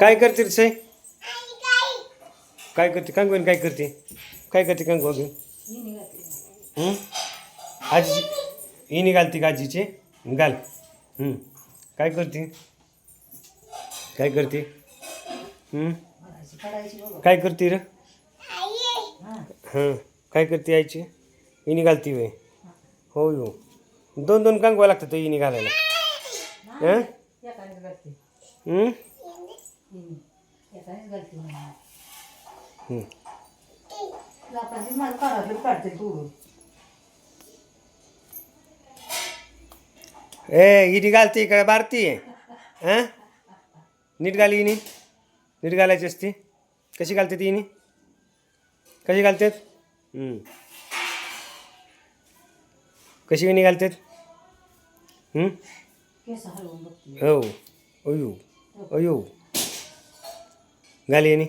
काय करते रे साई? काय करते कांगोन? काय करते? काय करते कांगो घेऊन? आजी ही निघालती का आजीचे? घाल. काय करते? काय करते? काय करते रे? हां, काय करते आईची? ही निघालती वय? हो हो. दोन दोन कांगवा लागतात ही निघालायला. हां ए ही निघालती काय बारती आहे? हां नीट घाली हिनी. नीट घालायची असती. कशी घालते ती हिनी? कशी घालतात? कशी निघालतात? हो अयो अयो घाली हिनी.